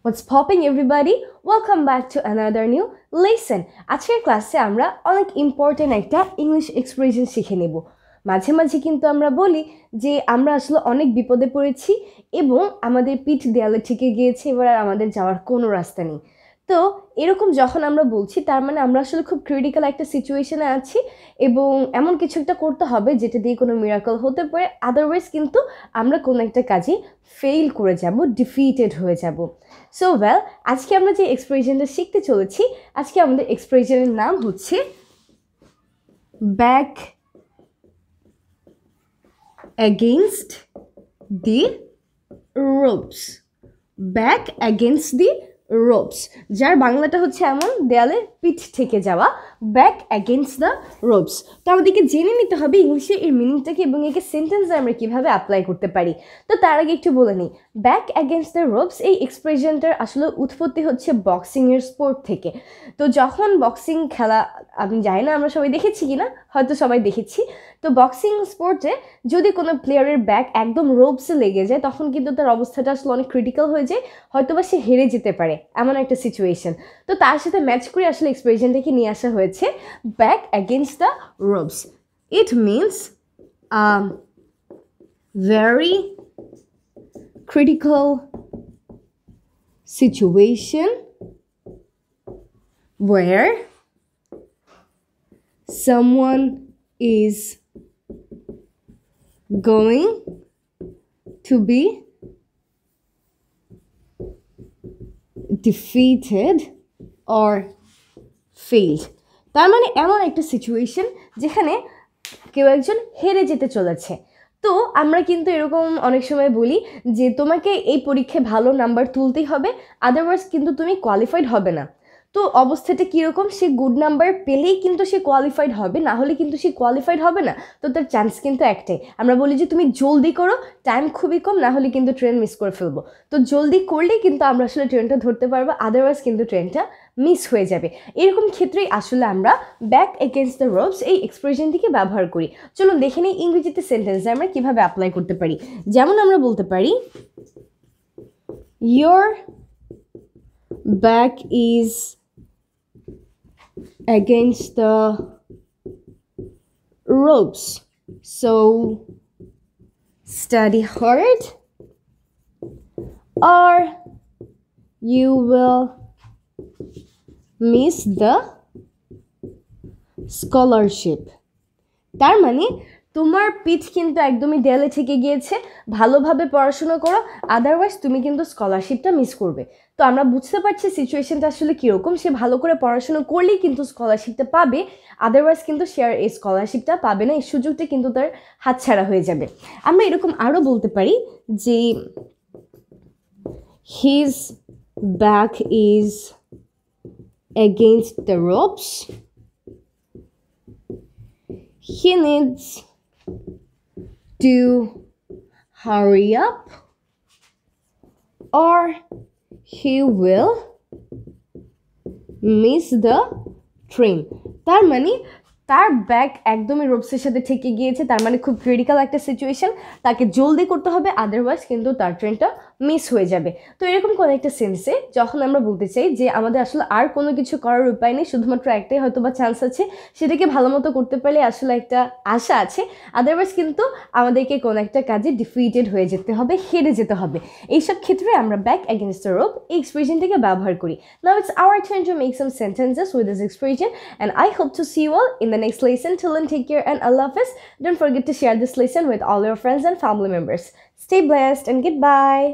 What's popping everybody? Welcome back to another new lesson. আজকের ক্লাসে আমরা অনেক ইম্পর্টেন্ট একটা ইংলিশ এক্সপ্রেশন শিখে নেব। মাঝে মাঝে কিন্তু আমরা বলি যে আমরা আসলে অনেক বিপদে পড়েছি এবং আমাদের পিঠ দেয়ালে ঠেকে গিয়েছে, এবার আর আমাদের যাওয়ার কোনো রাস্তা নেই। তো এরকম যখন আমরা বলছি তার মানে আমরা আসলে খুব ক্রিটিক্যাল একটা সিচুয়েশনে আছি এবং এমন কিছু একটা করতে হবে যেটা দিয়ে কোনো মিরাকল হতে পারে, আদারওয়াইজ কিন্তু আমরা কোনো একটা কাজে ফেল করে যাব, ডিফিটেড হয়ে যাব। সো ওয়েল, আজকে আমরা যে এক্সপ্রেশনটা শিখতে চলেছি, আজকে আমাদের এক্সপ্রেশনের নাম হচ্ছে back against the ropes. Back against the ropes, যার বাংলাটা হচ্ছে এমন, দেয়ালে পিঠ থেকে যাওয়া, ব্যাক এগেনস্ট দ্য রোপস। তো আমাদেরকে জেনে নিতে হবে ইংলিশে এর মিনিংটাকে এবং একে সেন্টেন্সে আমরা কীভাবে অ্যাপ্লাই করতে পারি। তো তার আগে একটু বলে নিই, ব্যাক এগেনস্ট দ্য রোপস এই এক্সপ্রেশনটার আসলে উৎপত্তি হচ্ছে বক্সিংয়ের স্পোর্ট থেকে। তো যখন বক্সিং খেলা, আমি জানি না আমরা সবাই দেখেছি কি না, হয়তো সবাই দেখেছি। তো বক্সিং স্পোর্টে যদি কোনো প্লেয়ারের ব্যাক একদম রোপসে লেগে যায় তখন কিন্তু তার অবস্থাটা আসলে অনেক ক্রিটিক্যাল হয়ে যায়, হয়তো বা সে হেরে যেতে পারে, এমন একটা সিচুয়েশন। তো তার সাথে ম্যাচ করে আসলে এক্সপ্রেশনটাকে নিয়ে আসা হয়েছে back against the ropes. It means very critical situation where someone is going to be defeated or failed. তার মানে এমন একটা সিচুয়েশন যেখানে কেউ একজন হেরে যেতে চলেছে। তো আমরা কিন্তু এরকম অনেক সময় বলি যে তোমাকে এই পরীক্ষায় ভালো নাম্বার তুলতেই হবে, আদারওয়াইজ কিন্তু তুমি কোয়ালিফাইড হবে না। তো অবস্থাটা কীরকম, সে গুড নাম্বার পেলেই কিন্তু সে কোয়ালিফাইড হবে, না হলে কিন্তু সে কোয়ালিফাইড হবে না। তো তার চান্স কিন্তু একটাই, আমরা বলি যে তুমি জলদি করো, টাইম খুবই কম, না হলে কিন্তু ট্রেন মিস করে ফেলবো। তো জলদি করলেই কিন্তু আমরা আসলে ট্রেনটা ধরতে পারবো, আদারওয়াইজ কিন্তু ট্রেনটা মিস হয়ে যাবে। এরকম ক্ষেত্রেই আসলে আমরা ব্যাক এগেনস্ট দ্য রোপস এই এক্সপ্রেশনটিকে ব্যবহার করি। চলুন দেখে নিই ইংরেজিতে সেন্টেন্সে আমরা কীভাবে অ্যাপ্লাই করতে পারি। যেমন আমরা বলতে পারি, your back is against the ropes, so study hard or you will miss the scholarship. তার মানে তোমার পিঠ কিন্তু একদমই দেয়ালে ঠেকে গিয়েছে, ভালোভাবে পড়াশোনা করো, আদারওয়াইজ তুমি কিন্তু স্কলারশিপটা মিস করবে। তো আমরা বুঝতে পারছি সিচুয়েশনটা আসলে কীরকম, সে ভালো করে পড়াশোনা করলেই কিন্তু স্কলারশিপটা পাবে, আদারওয়াইজ কিন্তু সে আর এই স্কলারশিপটা পাবে না, এই সুযোগটা কিন্তু তার হাতছাড়া হয়ে যাবে। আমরা এরকম আরও বলতে পারি যে his back is against the ropes, he needs to hurry up or he will miss the train. তার মানে তার ব্যাগ একদমই রোপসের সাথে ঠেকে গিয়েছে, তার মানে খুব ক্রিটিক্যাল একটা সিচুয়েশন, তাকে জলদি করতে হবে, আদারওয়াইজ কিন্তু তার ট্রেনটা মিস হয়ে যাবে। তো এরকম কোনো একটা সেন্সে যখন আমরা বলতে চাই যে আমাদের আসলে আর কোনো কিছু করার উপায় নেই, শুধুমাত্র একটাই হয়তো বা চান্স আছে, সেটাকে ভালো মতো করতে পারলে আসলে একটা আশা আছে, আদারওয়াইজ কিন্তু আমাদেরকে কোনো একটা কাজে ডিফিটেড হয়ে যেতে হবে, হেরে যেতে হবে, এইসব ক্ষেত্রে আমরা ব্যাক এগেনস্ট দ্য রোপ এই এক্সপ্রেশনটিকে ব্যবহার করি। Now it's hour turn to make some sentences with this expression and I hope to see you all in the next lesson. Till then, take care and Allah Hafiz. Don't forget to share this lesson with all your friends and family members. Stay blessed and goodbye.